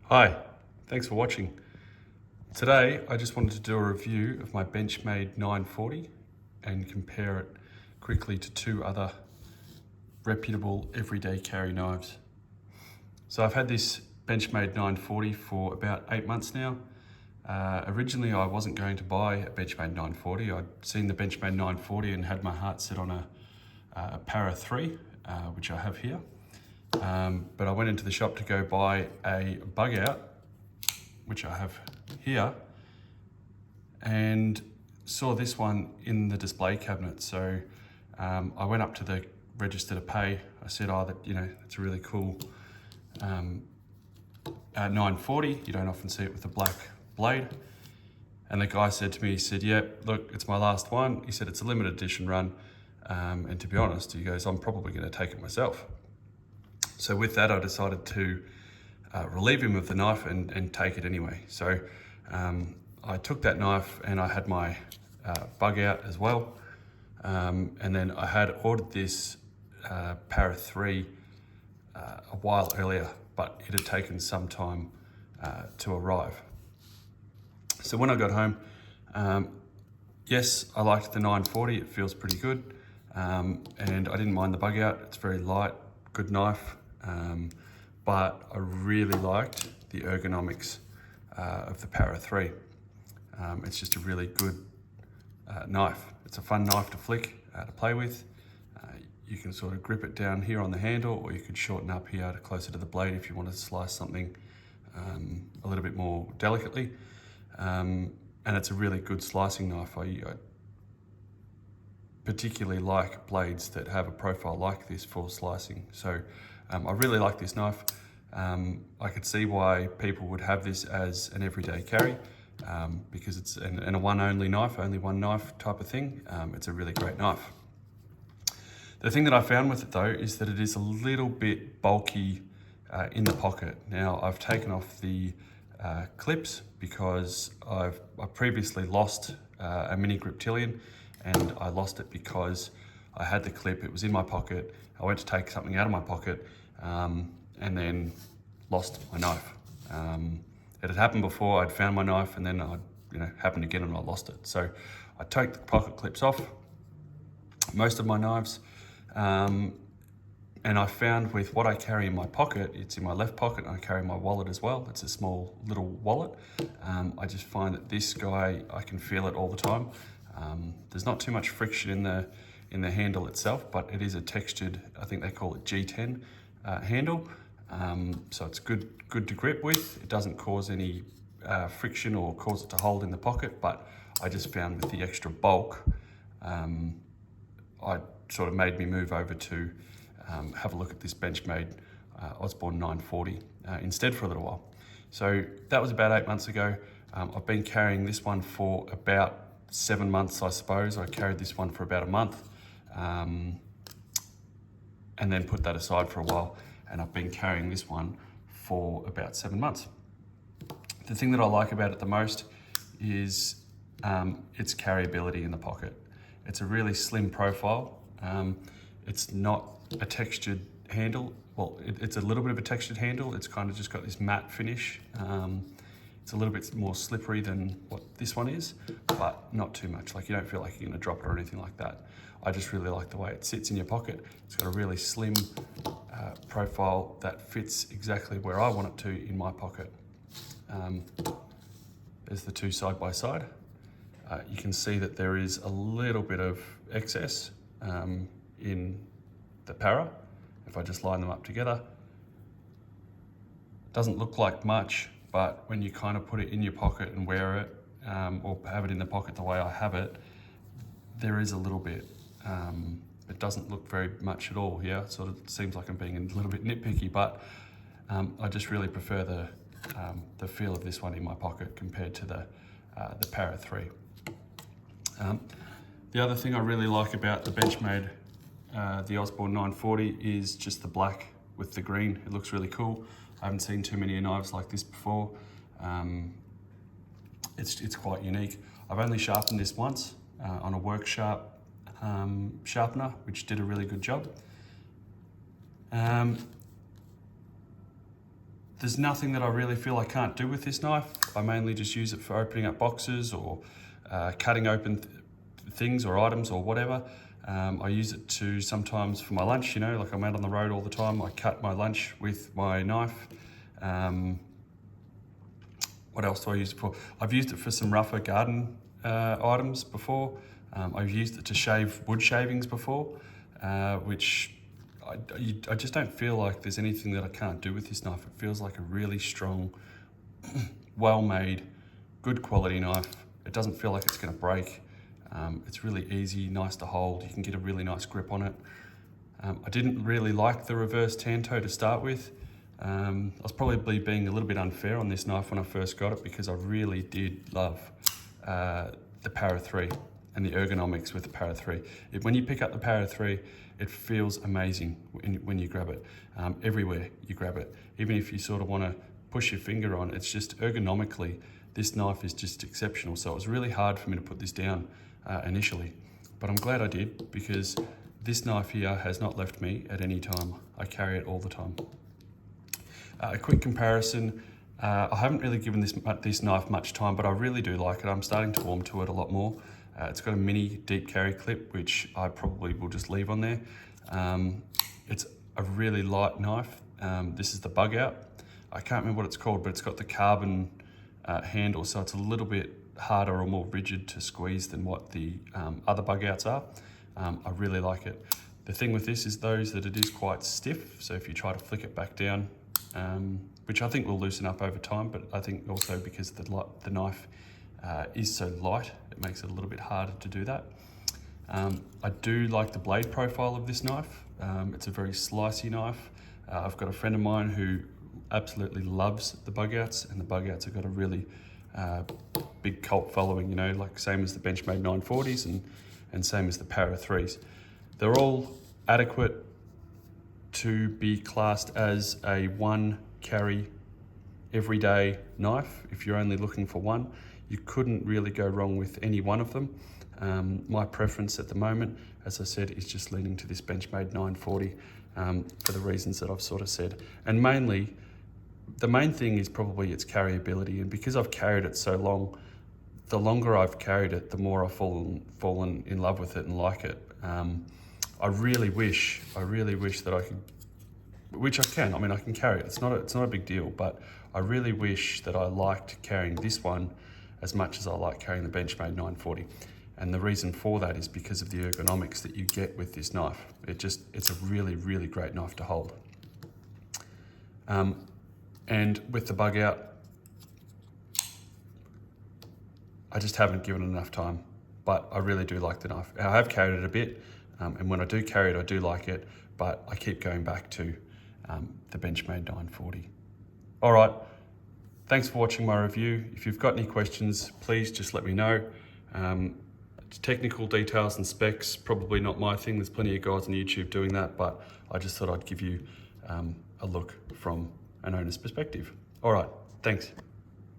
Hi, thanks for watching. Today I just wanted to do a review of my Benchmade 940 and compare it quickly to two other reputable everyday carry knives. So I've had this Benchmade 940 for about 8 months now. Originally I wasn't going to buy a Benchmade 940. I'd seen the Benchmade 940 and had my heart set on a Para 3, which I have here. But I went into the shop to go buy a Bugout, which I have here, and saw this one in the display cabinet. So I went up to the register to pay. I said, it's a really cool 940. You don't often see it with a black blade. And the guy said to me, he said, yeah, look, it's my last one. He said, it's a limited edition run. And to be honest, he goes, I'm probably going to take it myself. So with that, I decided to relieve him of the knife and take it anyway. So I took that knife and I had my Bugout as well. And then I had ordered this Para 3 a while earlier, but it had taken some time to arrive. So when I got home, yes, I liked the 940, it feels pretty good. And I didn't mind the Bugout, it's very light, good knife. But I really liked the ergonomics of the Para 3. It's just a really good knife. It's a fun knife to flick, to play with. You can sort of grip it down here on the handle, or you could shorten up here to closer to the blade if you want to slice something a little bit more delicately. And it's a really good slicing knife. I particularly like blades that have a profile like this for slicing. So I really like this knife. I could see why people would have this as an everyday carry because it's a one-only knife, only one knife type of thing. It's a really great knife. The thing that I found with it though is that it is a little bit bulky in the pocket. Now I've taken off the clips because I previously lost a mini Griptilian, and I lost it because I had the clip, it was in my pocket. I went to take something out of my pocket and then lost my knife. It had happened before. I'd found my knife and then happened again and I lost it. So I took the pocket clips off most of my knives. And I found with what I carry in my pocket, it's in my left pocket and I carry my wallet as well. It's a small little wallet. I just find that this guy, I can feel it all the time. There's not too much friction in the handle itself, but it is a textured, I think they call it G10 handle. So it's good to grip with. It doesn't cause any friction or cause it to hold in the pocket, but I just found with the extra bulk, I sort of made me move over to have a look at this Benchmade Osborne 940 instead for a little while. So that was about 8 months ago. I've been carrying this one for about 7 months, I suppose. I carried this one for about a month and then put that aside for a while. And I've been carrying this one for about 7 months. The thing that I like about it the most is its carryability in the pocket. It's a really slim profile. It's not a textured handle. Well, it's a little bit of a textured handle. It's kind of just got this matte finish. It's a little bit more slippery than what this one is, but not too much. Like you don't feel like you're gonna drop it or anything like that. I just really like the way it sits in your pocket. It's got a really slim profile that fits exactly where I want it to in my pocket. There's the two side by side. You can see that there is a little bit of excess in the Para. If I just line them up together, doesn't look like much, but when you kind of put it in your pocket and wear it, or have it in the pocket the way I have it, there is a little bit. It doesn't look very much at all here. It sort of seems like I'm being a little bit nitpicky, but I just really prefer the feel of this one in my pocket compared to the Para 3. The other thing I really like about the Benchmade, the Osborne 940, is just the black with the green. It looks really cool. I haven't seen too many knives like this before. It's quite unique. I've only sharpened this once on a work sharp sharpener, which did a really good job. There's nothing that I really feel I can't do with this knife. I mainly just use it for opening up boxes or cutting open things or items or whatever. I use it to sometimes for my lunch, you know, like I'm out on the road all the time. I cut my lunch with my knife. What else do I use it for? I've used it for some rougher garden items before. I've used it to shave wood shavings before, which I just don't feel like there's anything that I can't do with this knife. It feels like a really strong, well-made, good quality knife. It doesn't feel like it's going to break. It's really easy, nice to hold. You can get a really nice grip on it. I didn't really like the reverse tan toe to start with. I was probably being a little bit unfair on this knife when I first got it, because I really did love the Para 3 and the ergonomics with the Para 3. When you pick up the Para 3, it feels amazing when you grab it. Everywhere you grab it. Even if you sort of want to push your finger on, it's just ergonomically, this knife is just exceptional. So it was really hard for me to put this down initially, but I'm glad I did, because this knife here has not left me at any time. I carry it all the time. A quick comparison, I haven't really given this knife much time, but I really do like it. I'm starting to warm to it a lot more. It's got a mini deep carry clip, which I probably will just leave on there. It's a really light knife. This is the Bugout. I can't remember what it's called, but it's got the carbon handle, so it's a little bit harder or more rigid to squeeze than what the other Bugouts are. I really like it. The thing with this is that it is quite stiff, so if you try to flick it back down, which I think will loosen up over time, but I think also because the knife is so light, it makes it a little bit harder to do that. I do like the blade profile of this knife. It's a very slicey knife. I've got a friend of mine who absolutely loves the Bugouts, and the Bugouts have got a really big cult following, you know, like same as the Benchmade 940s and same as the Para 3s. They're all adequate to be classed as a one carry everyday knife. If you're only looking for one, you couldn't really go wrong with any one of them. My preference at the moment, as I said, is just leaning to this Benchmade 940 for the reasons that I've sort of said. And mainly, the main thing is probably its carryability, and because I've carried it so long, the longer I've carried it, the more I've fallen in love with it and like it. I really wish that I could, which I can. I mean, I can carry it. It's not a big deal, but I really wish that I liked carrying this one as much as I like carrying the Benchmade 940. And the reason for that is because of the ergonomics that you get with this knife. It's a really, really great knife to hold. And with the Bugout, I just haven't given it enough time, but I really do like the knife. I have carried it a bit, and when I do carry it, I do like it, but I keep going back to the Benchmade 940. All right, thanks for watching my review. If you've got any questions, please just let me know. Technical details and specs, probably not my thing. There's plenty of guys on YouTube doing that, but I just thought I'd give you a look from an owner's perspective. All right, thanks.